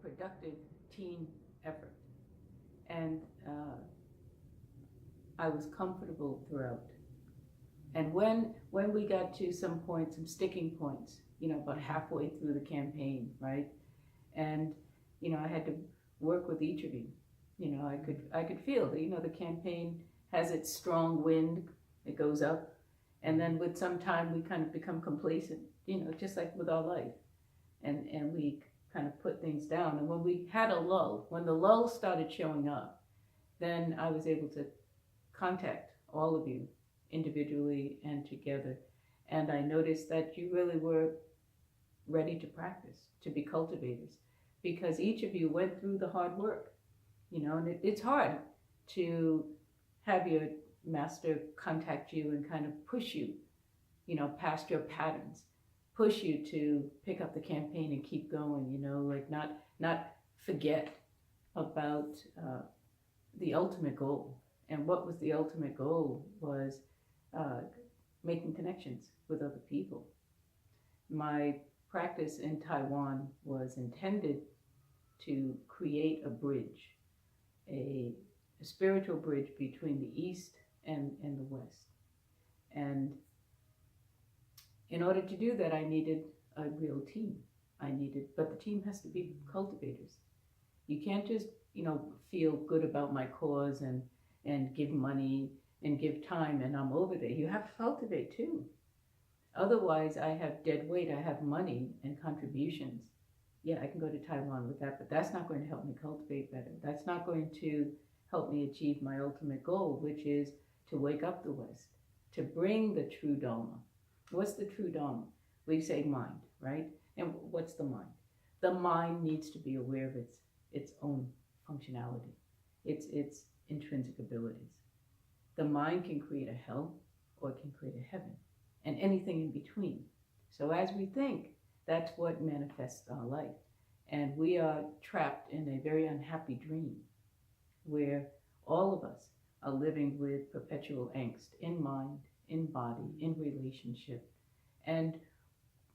productive team effort. And I was comfortable throughout. And when we got to some points, some sticking points, about halfway through the campaign, right? And, I had to work with each of you. I could feel that, the campaign has its strong wind, it goes up. And then with some time, we kind of become complacent, just like with our life. And we kind of put things down. And when we had a lull, when the lull started showing up, then I was able to contact all of you individually and together. And I noticed that you really were ready to practice, to be cultivators, because each of you went through the hard work, and it's hard to have your master contact you and kind of push you, past your patterns, push you to pick up the campaign and keep going, like not forget about the ultimate goal. And what was the ultimate goal was making connections with other people. My practice in Taiwan was intended to create a bridge, a spiritual bridge between the East and the West. And in order to do that, I needed a real team. But the team has to be cultivators. You can't just, feel good about my cause and give money and give time and I'm over there. You have to cultivate too. Otherwise, I have dead weight, I have money and contributions. Yeah, I can go to Taiwan with that, but that's not going to help me cultivate better. That's not going to help me achieve my ultimate goal, which is to wake up the West, to bring the true Dharma. What's the true Dharma? We say mind, right? And what's the mind? The mind needs to be aware of its own functionality, its intrinsic abilities. The mind can create a hell or it can create a heaven and anything in between. So as we think, that's what manifests our life. And we are trapped in a very unhappy dream where all of us are living with perpetual angst in mind, in body, in relationship. And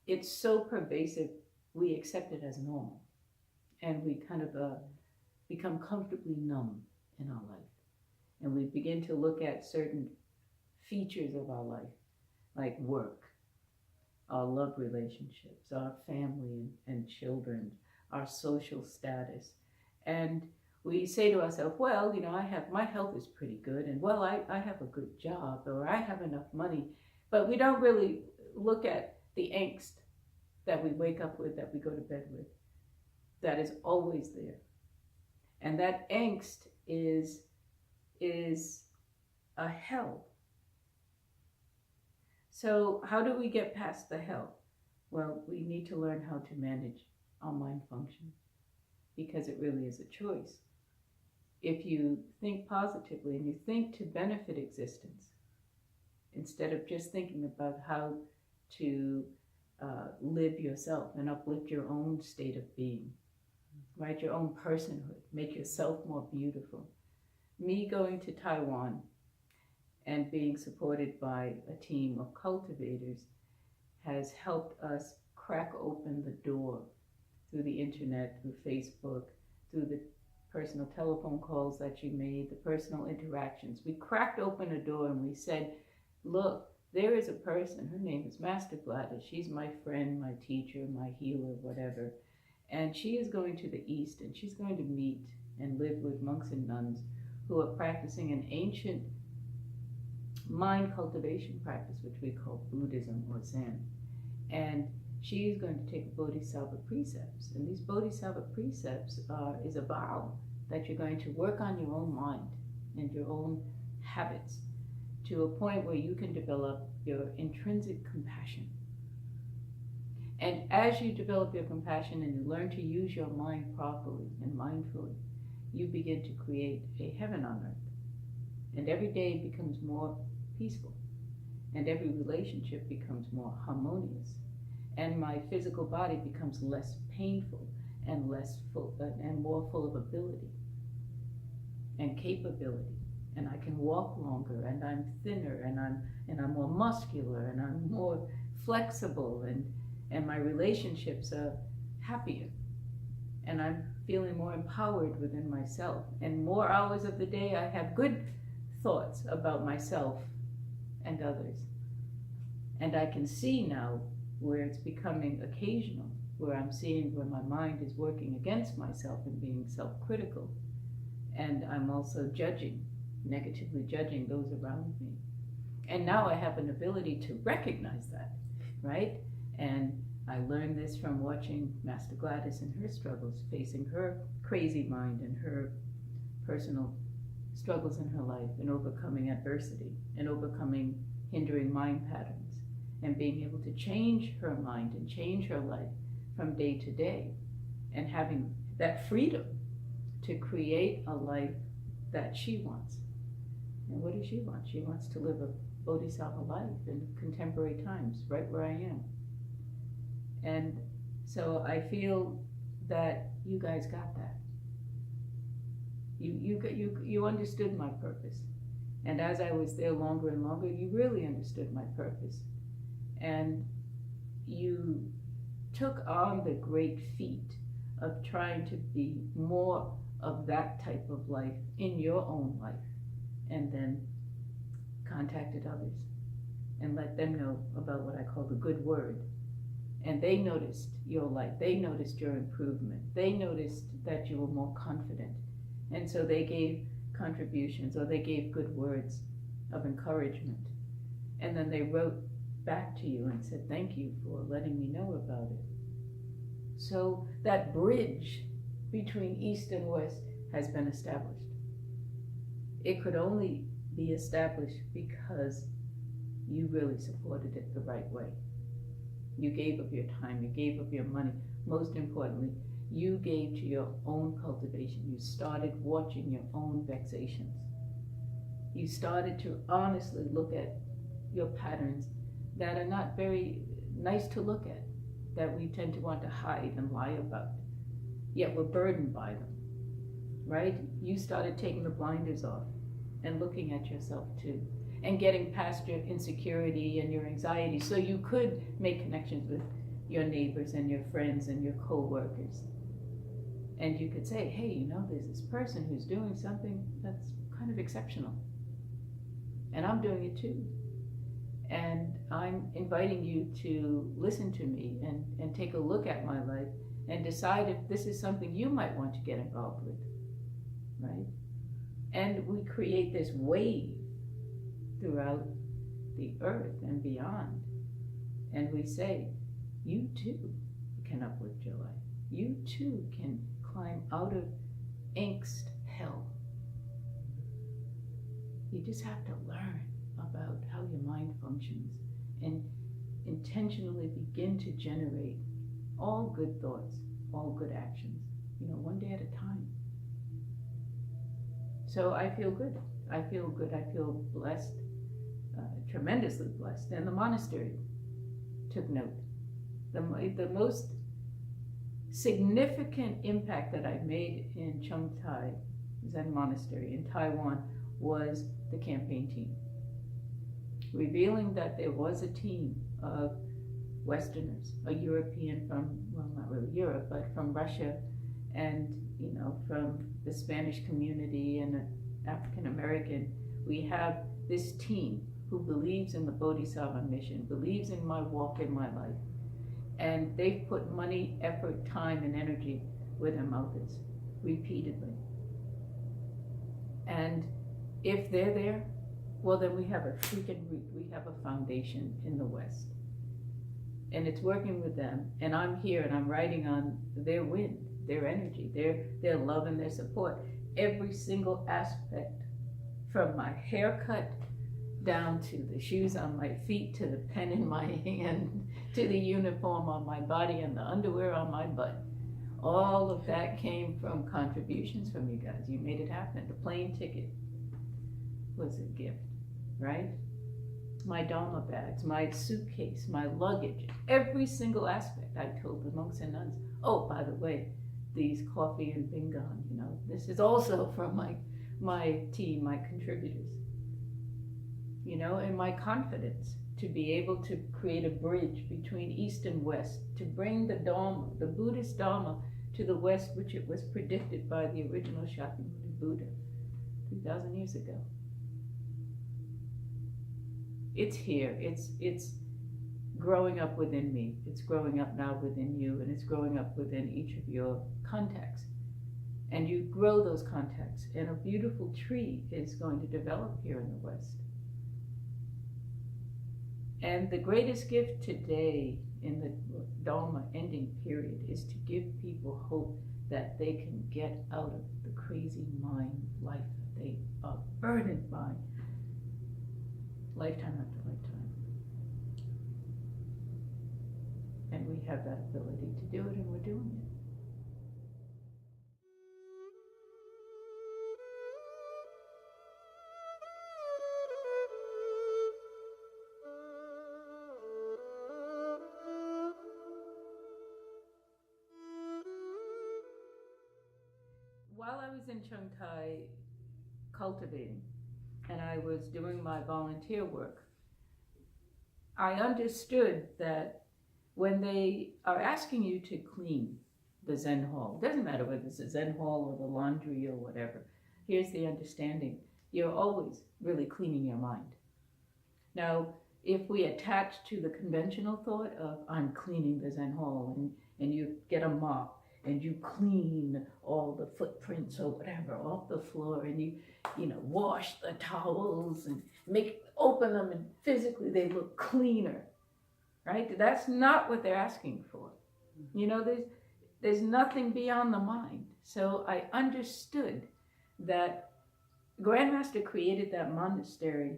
it's so pervasive, we accept it as normal. And we kind of become comfortably numb in our life. And we begin to look at certain features of our life, like work, our love relationships, our family and children, our social status. And we say to ourselves, well, my health is pretty good, and well, I have a good job, or I have enough money. But we don't really look at the angst that we wake up with, that we go to bed with, that is always there. And that angst is a hell. So how do we get past the hell? Well, we need to learn how to manage our mind function, because it really is a choice. If you think positively and you think to benefit existence, instead of just thinking about how to live yourself and uplift your own state of being, right? Your own personhood, make yourself more beautiful. Me going to Taiwan and being supported by a team of cultivators has helped us crack open the door through the internet, through Facebook, through the personal telephone calls that you made, the personal interactions. We cracked open a door and we said, look, there is a person, her name is Master Gladys. She's my friend, my teacher, my healer, whatever. And she is going to the East, and she's going to meet and live with monks and nuns who are practicing an ancient mind cultivation practice, which we call Buddhism or Zen. And she is going to take Bodhisattva precepts. And these Bodhisattva precepts is a vow that you're going to work on your own mind and your own habits to a point where you can develop your intrinsic compassion. And as you develop your compassion and you learn to use your mind properly and mindfully, you begin to create a heaven on earth. And every day becomes more peaceful. And every relationship becomes more harmonious. And my physical body becomes less painful and less full and more full of ability and capability. And I can walk longer, and I'm thinner, and I'm more muscular, and I'm more flexible, and my relationships are happier. and I'm feeling more empowered within myself. And more hours of the day, I have good thoughts about myself and others. And I can see now where it's becoming occasional, where I'm seeing where my mind is working against myself and being self-critical. And I'm also negatively judging those around me. And now I have an ability to recognize that, right? And I learned this from watching Master Gladys and her struggles, facing her crazy mind and her personal struggles in her life, and overcoming adversity and overcoming hindering mind patterns, and being able to change her mind and change her life from day to day, and having that freedom to create a life that she wants. And what does she want? She wants to live a Bodhisattva life in contemporary times, right where I am. And so I feel that you guys got that. You understood my purpose. And as I was there longer and longer, you really understood my purpose. And you took on the great feat of trying to be more of that type of life in your own life, and then contacted others and let them know about what I call the good word. And they noticed your life, they noticed your improvement, they noticed that you were more confident. And so they gave contributions, or they gave good words of encouragement. And then they wrote back to you and said, thank you for letting me know about it. So that bridge between East and West has been established. It could only be established because you really supported it the right way. You gave up your time, you gave up your money. Most importantly, you gave to your own cultivation. You started watching your own vexations. You started to honestly look at your patterns that are not very nice to look at, that we tend to want to hide and lie about, yet we're burdened by them, right? You started taking the blinders off and looking at yourself too, and getting past your insecurity and your anxiety so you could make connections with your neighbors and your friends and your co-workers. And you could say, hey, you know, there's this person who's doing something that's kind of exceptional. And I'm doing it too. And I'm inviting you to listen to me and take a look at my life and decide if this is something you might want to get involved with, right? And we create this wave throughout the earth and beyond. And we say, you too can uplift your life. You too can climb out of angst hell. You just have to learn about how your mind functions and intentionally begin to generate all good thoughts, all good actions, one day at a time. So I feel good. I feel good. I feel blessed, tremendously blessed. And the monastery took note. The most significant impact that I made in Chung Tai Zen Monastery in Taiwan was the campaign team. Revealing that there was a team of Westerners, a European from, well, not really Europe, but from Russia, and from the Spanish community and African American. We have this team who believes in the Bodhisattva mission, believes in my walk in my life, and they've put money, effort, time, and energy where their mouth is, repeatedly. And if they're there, well, then we have a foundation in the West. And it's working with them. And I'm here and I'm riding on their wind, their energy, their love and their support. Every single aspect, from my haircut down to the shoes on my feet, to the pen in my hand, to the uniform on my body and the underwear on my butt. All of that came from contributions from you guys. You made it happen. The plane ticket was a gift, right? My Dharma bags, my suitcase, my luggage, every single aspect. I told the monks and nuns, oh, by the way, these coffee and bingan, this is also from my team, my contributors. And my confidence to be able to create a bridge between East and West, to bring the Dharma, the Buddhist Dharma, to the West, which it was predicted by the original Shakyamuni Buddha 2,000 years ago. It's here. It's growing up within me. It's growing up now within you, and it's growing up within each of your contacts. And you grow those contacts, and a beautiful tree is going to develop here in the West. And the greatest gift today in the Dharma ending period is to give people hope that they can get out of the crazy mind life that they are burdened by lifetime after lifetime. And we have that ability to do it, and we're doing it. While I was in Chung Tai cultivating, and I was doing my volunteer work, I understood that when they are asking you to clean the Zen hall, it doesn't matter whether it's a Zen hall or the laundry or whatever, here's the understanding: you're always really cleaning your mind. Now, if we attach to the conventional thought of I'm cleaning the Zen hall, and you get a mop and you clean all the footprints or whatever off the floor, and you wash the towels and open them, and physically they look cleaner, right? That's not what they're asking for. There's nothing beyond the mind. So I understood that Grandmaster created that monastery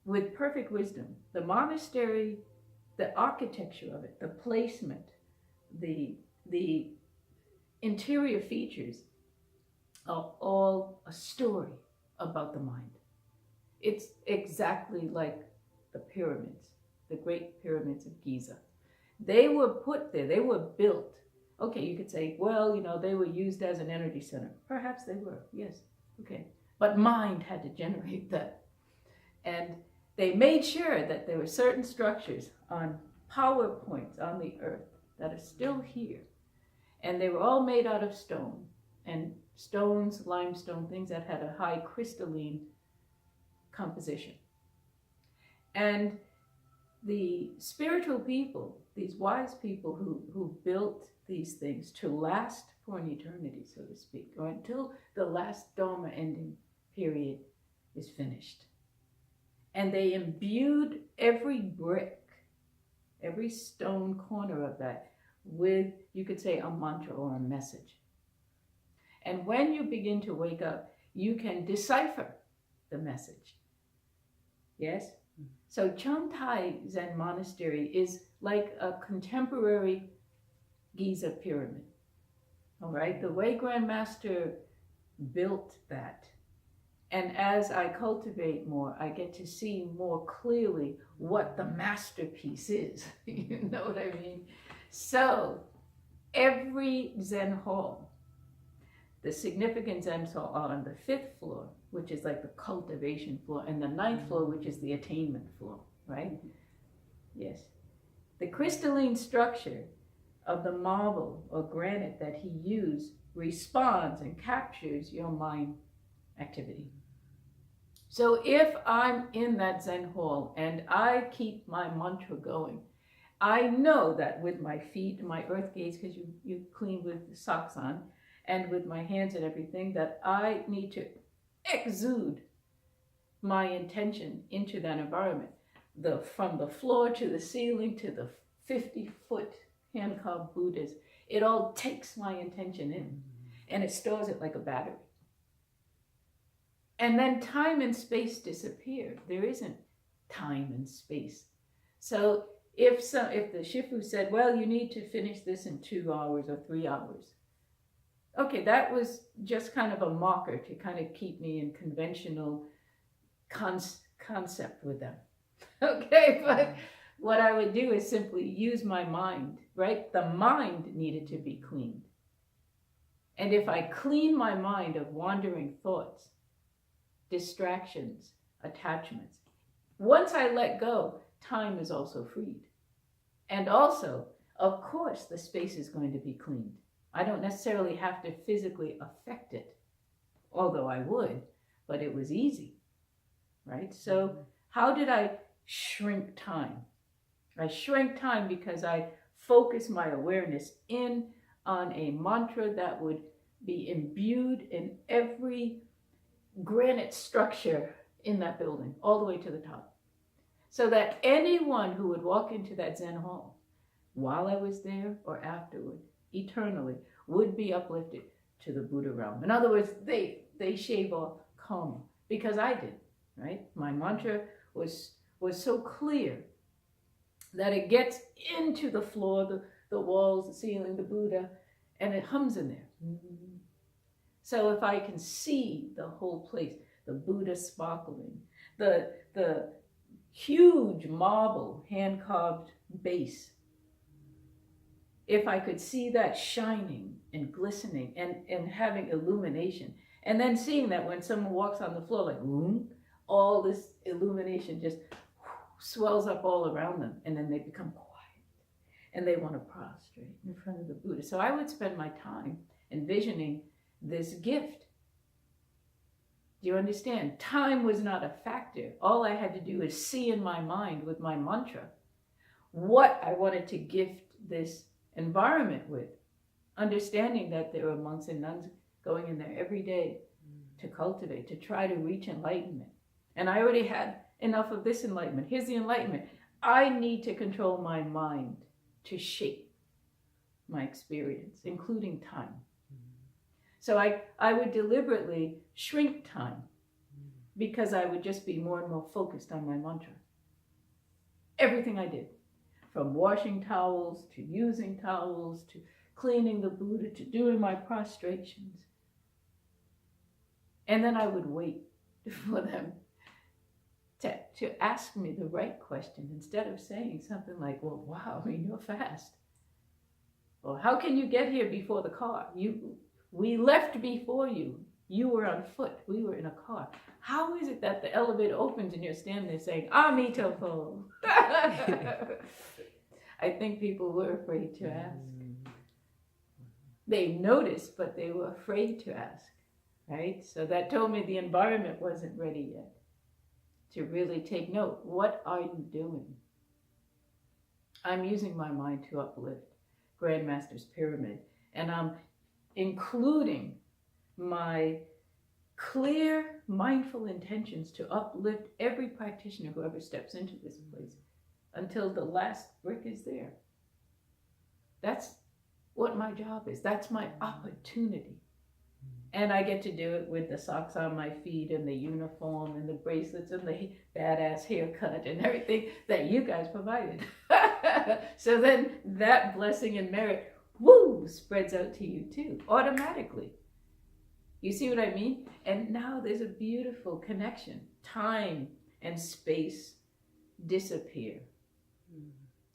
with perfect wisdom. The monastery, the architecture of it, the placement, the interior features are all a story about the mind. It's exactly like the pyramids, the great pyramids of Giza. They were put there, they were built. Okay, you could say, well, they were used as an energy center. Perhaps they were, yes, okay. But mind had to generate that. And they made sure that there were certain structures on power points on the earth that are still here. And they were all made out of stone, and stones, limestone, things that had a high crystalline composition. And the spiritual people, these wise people who built these things to last for an eternity, so to speak, or until the last Dharma ending period is finished. And they imbued every brick, every stone corner of that with, you could say, a mantra or a message. And when you begin to wake up, you can decipher the message. Yes? So Chung Tai Zen Monastery is like a contemporary Giza pyramid. All right? The way Grandmaster built that. And as I cultivate more, I get to see more clearly what the masterpiece is. You know what I mean? So every Zen hall, the significant Zen hall are on the 5th floor, which is like the cultivation floor, and the 9th floor, which is the attainment floor, right? Yes. The crystalline structure of the marble or granite that he used responds and captures your mind activity. So if I'm in that Zen hall and I keep my mantra going, I know that with my feet and my earth gaze, because you clean with socks on, and with my hands and everything, that I need to exude my intention into that environment. From the floor to the ceiling to the 50-foot hand-carved Buddhas, it all takes my intention in, and it stores it like a battery. And then time and space disappear. There isn't time and space. So if the Shifu said, well, you need to finish this in 2 hours or 3 hours, okay, that was just kind of a marker to kind of keep me in conventional concept with them. Okay, but what I would do is simply use my mind, right? The mind needed to be cleaned. And if I clean my mind of wandering thoughts, distractions, attachments, once I let go, time is also freed. And also, of course the space is going to be cleaned. I don't necessarily have to physically affect it, although I would, but it was easy, right? So how did I shrink time? I shrank time because I focused my awareness in on a mantra that would be imbued in every granite structure in that building, all the way to the top. So that anyone who would walk into that Zen hall, while I was there or afterward, eternally, would be uplifted to the Buddha realm. In other words, they shave off karma, because I did, right? My mantra was so clear that it gets into the floor, the walls, the ceiling, the Buddha, and it hums in there. So if I can see the whole place, the Buddha sparkling, the huge marble hand-carved base, if I could see that shining and glistening and having illumination, and then seeing that when someone walks on the floor, like, boom, all this illumination just swells up all around them, and then they become quiet, and they want to prostrate in front of the Buddha. So I would spend my time envisioning this gift. Do you understand? Time was not a factor. All I had to do is see in my mind with my mantra what I wanted to gift this environment with, understanding that there were monks and nuns going in there every day to cultivate, to try to reach enlightenment. And I already had enough of this enlightenment. Here's the enlightenment. I need to control my mind to shape my experience, including time. So I would deliberately shrink time because I would just be more and more focused on my mantra. Everything I did, from washing towels to using towels to cleaning the Buddha to doing my prostrations. And then I would wait for them to ask me the right question instead of saying something like, well, wow, you're fast. Well, how can you get here before the car? We left before you. You were on foot. We were in a car. How is it that the elevator opens and you're standing there saying, Amitabha? I think people were afraid to ask. They noticed, but they were afraid to ask, right? So that told me the environment wasn't ready yet to really take note. What are you doing? I'm using my mind to uplift Grandmaster's Pyramid, and I'm including my clear, mindful intentions to uplift every practitioner who ever steps into this place until the last brick is there. That's what my job is. That's my opportunity. And I get to do it with the socks on my feet and the uniform and the bracelets and the badass haircut and everything that you guys provided. So then that blessing and merit, spreads out to you too, automatically. You see what I mean? And now there's a beautiful connection. Time and space disappear.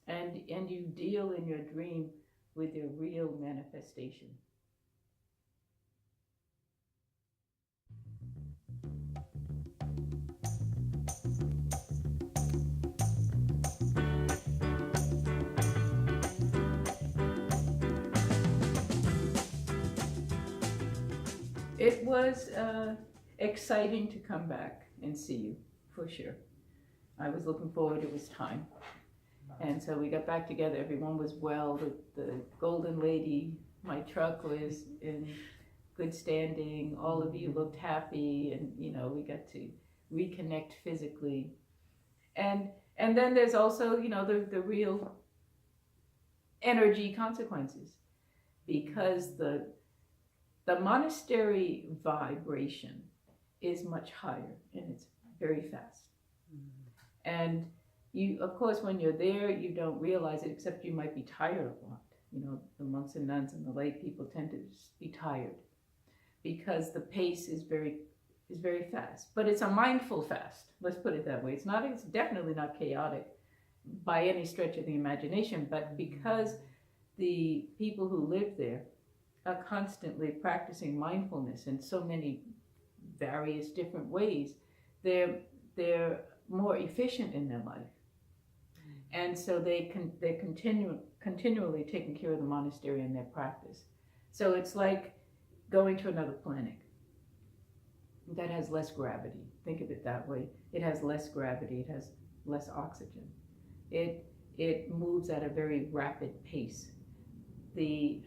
And you deal in your dream with your real manifestation. It was exciting to come back and see you, for sure. I was looking forward, it was time. And so we got back together, everyone was well, the Golden Lady, my truck was in good standing, all of you looked happy, and we got to reconnect physically. And then there's also, the real energy consequences, because the monastery vibration is much higher and it's very fast. And you, of course, when you're there, you don't realize it, except you might be tired a lot. The monks and nuns and the lay people tend to be tired because the pace is very fast. But it's a mindful fast. Let's put it that way. It's definitely not chaotic by any stretch of the imagination, but because the people who live there are constantly practicing mindfulness in so many various different ways, they're more efficient in their life. And so they're continually taking care of the monastery and their practice. So it's like going to another planet that has less gravity. Think of it that way. It has less gravity. It has less oxygen. It moves at a very rapid pace. The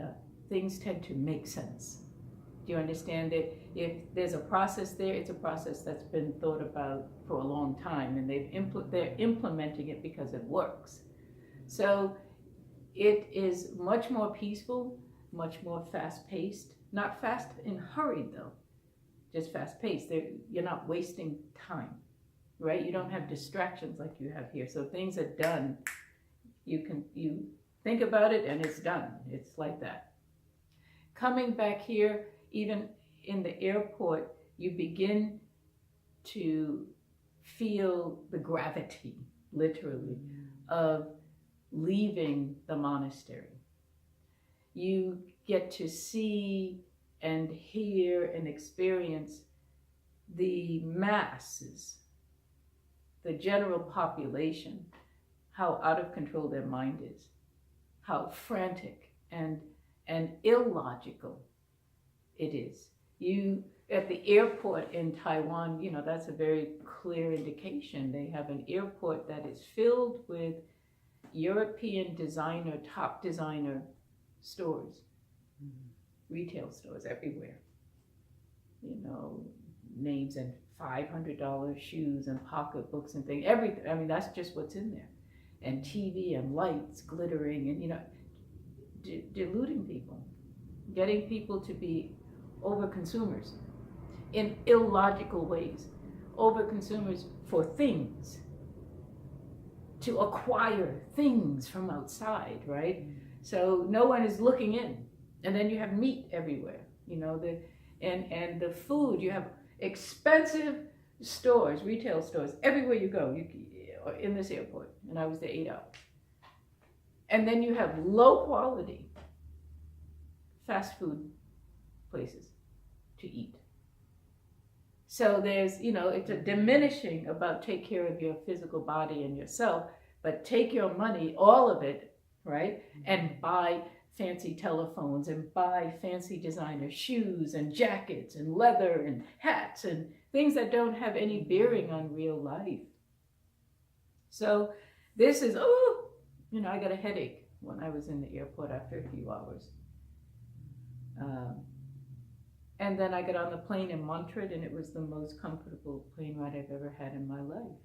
things tend to make sense. Do you understand it? If there's a process there, it's a process that's been thought about for a long time, and they're implementing it because it works. So it is much more peaceful, much more fast-paced. Not fast and hurried though, just fast-paced. You're not wasting time, right? You don't have distractions like you have here. So things are done. You think about it and it's done. It's like that. Coming back here, even in the airport, you begin to feel the gravity, literally, of leaving the monastery. You get to see and hear and experience the masses, the general population, how out of control their mind is, how frantic and illogical it is. You, at the airport in Taiwan, that's a very clear indication. They have an airport that is filled with European designer, top designer stores, retail stores everywhere. Names and $500 shoes and pocketbooks and things, everything. I mean, that's just what's in there. And TV and lights glittering and, deluding people, getting people to be over-consumers in illogical ways, over-consumers for things, to acquire things from outside, right? So no one is looking in. And then you have meat everywhere, and the food, you have expensive stores, retail stores, everywhere you go, in this airport, and I was there 8 hours. And then you have low quality fast food places to eat. So there's, it's a diminishing about take care of your physical body and yourself, but take your money, all of it, right, and buy fancy telephones and buy fancy designer shoes and jackets and leather and hats and things that don't have any bearing on real life. So this is, I got a headache when I was in the airport after a few hours. And then I got on the plane in Montreal, and it was the most comfortable plane ride I've ever had in my life.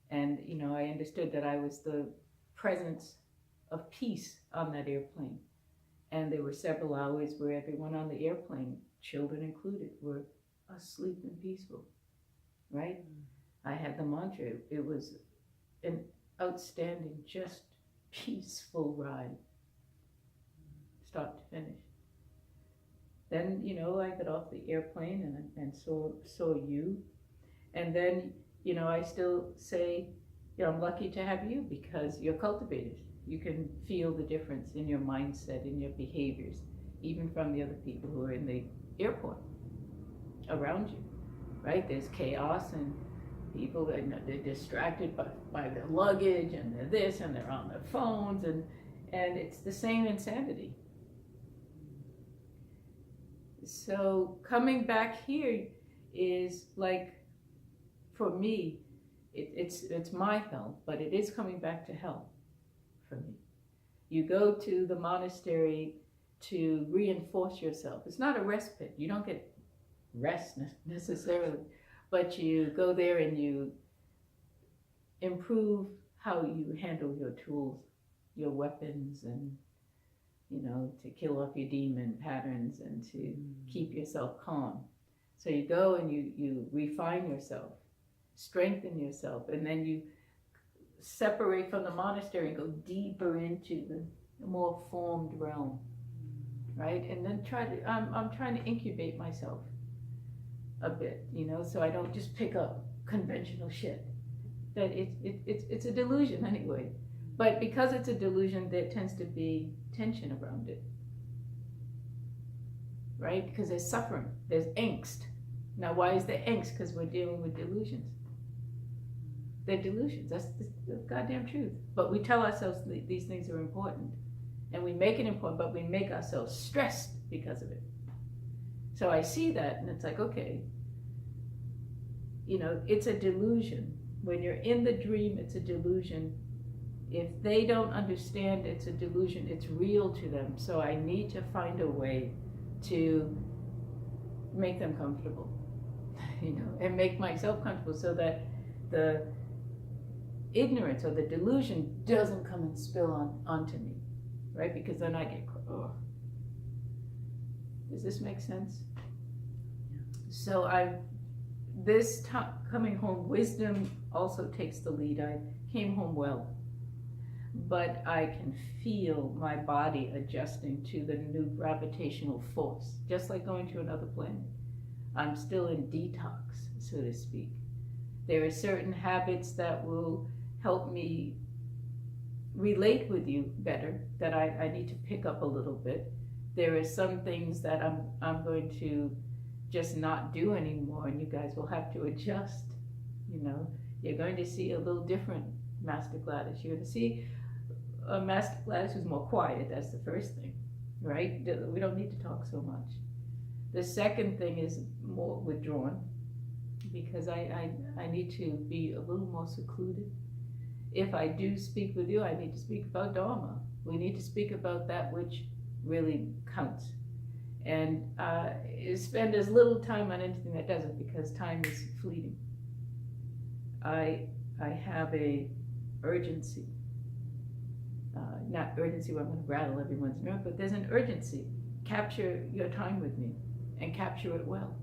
And, I understood that I was the presence of peace on that airplane. And there were several hours where everyone on the airplane, children included, were asleep and peaceful, right? I had the mantra. It was an outstanding, just peaceful ride, start to finish. Then, I got off the airplane and saw you. And then, I still say, I'm lucky to have you because you're cultivated. You can feel the difference in your mindset, in your behaviors, even from the other people who are in the airport around you, right? There's chaos and people, they're distracted by their luggage and they're this and they're on their phones and it's the same insanity. So coming back here is like, for me, it's my hell, but it is coming back to hell for me. You go to the monastery to reinforce yourself. It's not a respite. You don't get rest necessarily, but you go there and you improve how you handle your tools, your weapons, and to kill off your demon patterns and to keep yourself calm. So you go and you refine yourself, strengthen yourself, and then you separate from the monastery and go deeper into the more formed realm, right? And then I'm trying to incubate myself a bit, so I don't just pick up conventional shit. That it's a delusion anyway. But because it's a delusion, there tends to be tension around it, right? Because there's suffering, there's angst. Now, why is there angst? Because we're dealing with delusions. They're delusions. That's the goddamn truth. But we tell ourselves these things are important. And we make it important, but we make ourselves stressed because of it. So I see that, and it's like, okay, it's a delusion. When you're in the dream, it's a delusion. If they don't understand it's a delusion, it's real to them. So I need to find a way to make them comfortable, and make myself comfortable so that the ignorance or the delusion doesn't come and spill onto me, right? Because then I get, oh. Does this make sense? Yeah. So this time coming home, wisdom also takes the lead. I came home well, but I can feel my body adjusting to the new gravitational force, just like going to another planet. I'm still in detox, so to speak. There are certain habits that will help me relate with you better, that I need to pick up a little bit. There are some things that I'm going to just not do anymore, and you guys will have to adjust. You're going to see a little different Master Gladys. You're going to see a Master Gladys who's more quiet. That's the first thing, right? We don't need to talk so much. The second thing is more withdrawn, because I need to be a little more secluded. If I do speak with you, I need to speak about Dharma. We need to speak about that which really counts. And spend as little time on anything that doesn't, because time is fleeting. I have a urgency. Not urgency where I'm going to rattle everyone's nerve, but there's an urgency. Capture your time with me, and capture it well.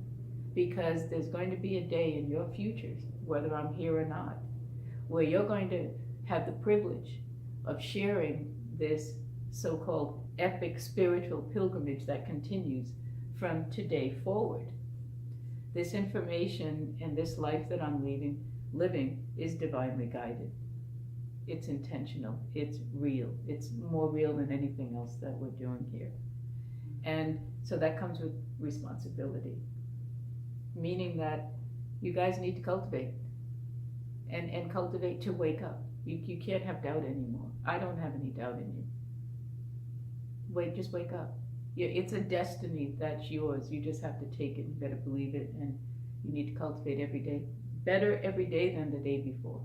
Because there's going to be a day in your futures, whether I'm here or not, where you're going to have the privilege of sharing this so-called epic spiritual pilgrimage that continues from today forward. This information and this life that I'm living is divinely guided. It's intentional. It's real. It's more real than anything else that we're doing here. And so that comes with responsibility, meaning that you guys need to cultivate and cultivate to wake up. You can't have doubt anymore. I don't have any doubt in you. Just wake up. It's a destiny that's yours. You just have to take it. You better believe it, and you need to cultivate every day. Better every day than the day before.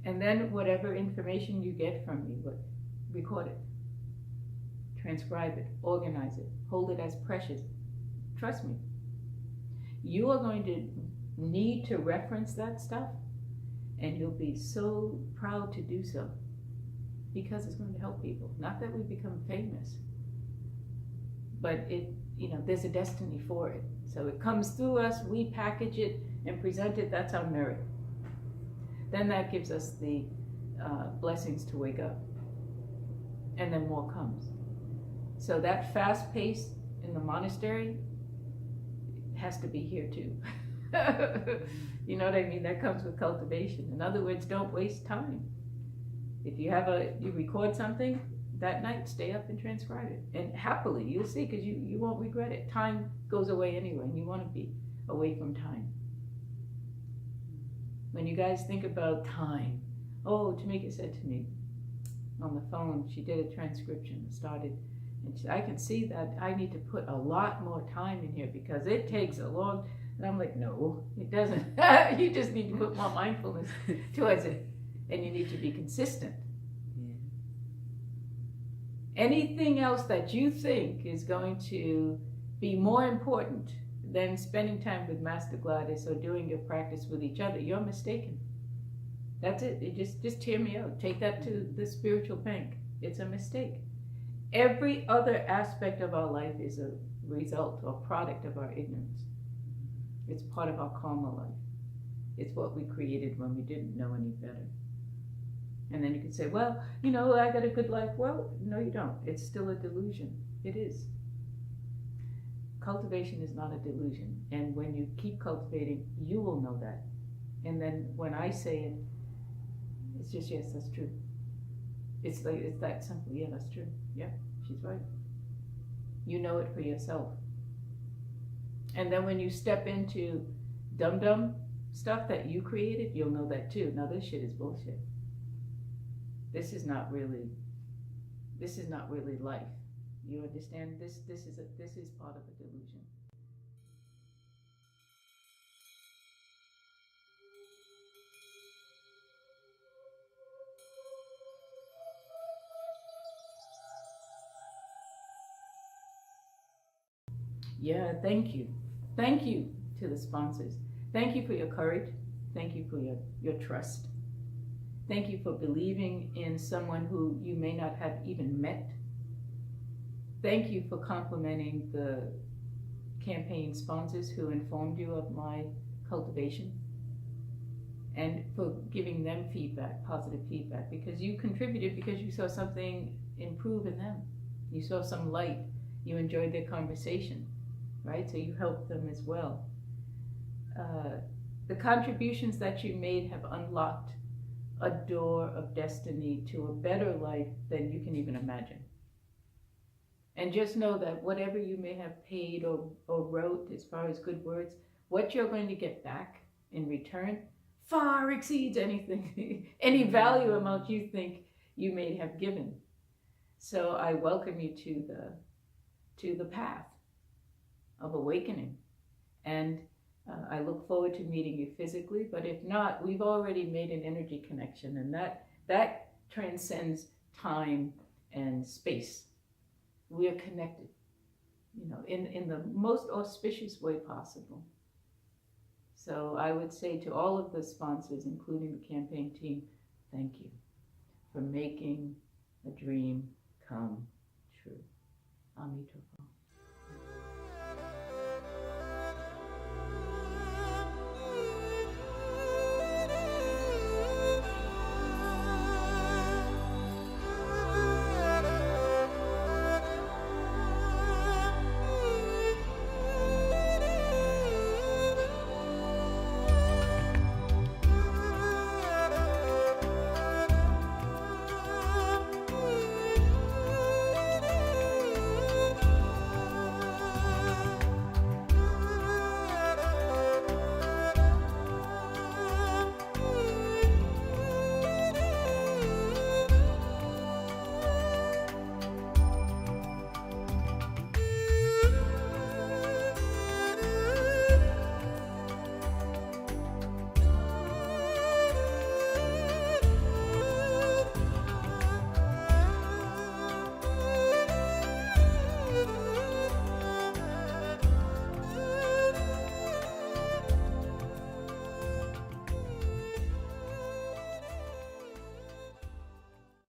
And then whatever information you get from me, record it, transcribe it, organize it, hold it as precious. Trust me, you are going to need to reference that stuff, and you'll be so proud to do so, because it's going to help people. Not that we become famous, but there's a destiny for it. So it comes through us, we package it and present it, that's our merit. Then that gives us the blessings to wake up. And then more comes. So that fast pace in the monastery has to be here too. You know what I mean? That comes with cultivation. In other words, don't waste time. If you record something that night, stay up and transcribe it. And happily, you'll see, because you won't regret it. Time goes away anyway, and you want to be away from time. When you guys think about time, Tamika said to me on the phone, she did a transcription, started, and I can see that I need to put a lot more time in here because it takes a long, and I'm like, no, it doesn't. You just need to put more mindfulness towards it, and you need to be consistent. Yeah. Anything else that you think is going to be more important than spending time with Master Gladys or doing your practice with each other, you're mistaken. That's it. Just hear me out. Take that to the spiritual bank. It's a mistake. Every other aspect of our life is a result or product of our ignorance. It's part of our karma life. It's what we created when we didn't know any better. And then you could say, well, I got a good life. Well, no, you don't. It's still a delusion. It is. Cultivation is not a delusion. And when you keep cultivating, you will know that. And then when I say it, it's just, yes, that's true. It's that simple. Yeah, that's true. Yeah, she's right. You know it for yourself. And then when you step into dum-dum stuff that you created, you'll know that too. Now this shit is bullshit. This is not really life. You understand? This is part of a delusion. Yeah, thank you. Thank you to the sponsors. Thank you for your courage. Thank you for your trust. Thank you for believing in someone who you may not have even met. Thank you for complimenting the campaign sponsors who informed you of my cultivation, and for giving them feedback, positive feedback, because you contributed, because you saw something improve in them. You saw some light. You enjoyed their conversation, right? So you helped them as well. The contributions that you made have unlocked a door of destiny to a better life than you can even imagine. And just know that whatever you may have paid or wrote as far as good words, what you're going to get back in return far exceeds anything, any value amount you think you may have given. So I welcome you to the path of awakening. And I look forward to meeting you physically, but if not, we've already made an energy connection, and that transcends time and space. We are connected, in the most auspicious way possible. So I would say to all of the sponsors, including the campaign team, thank you for making a dream come true. Amito.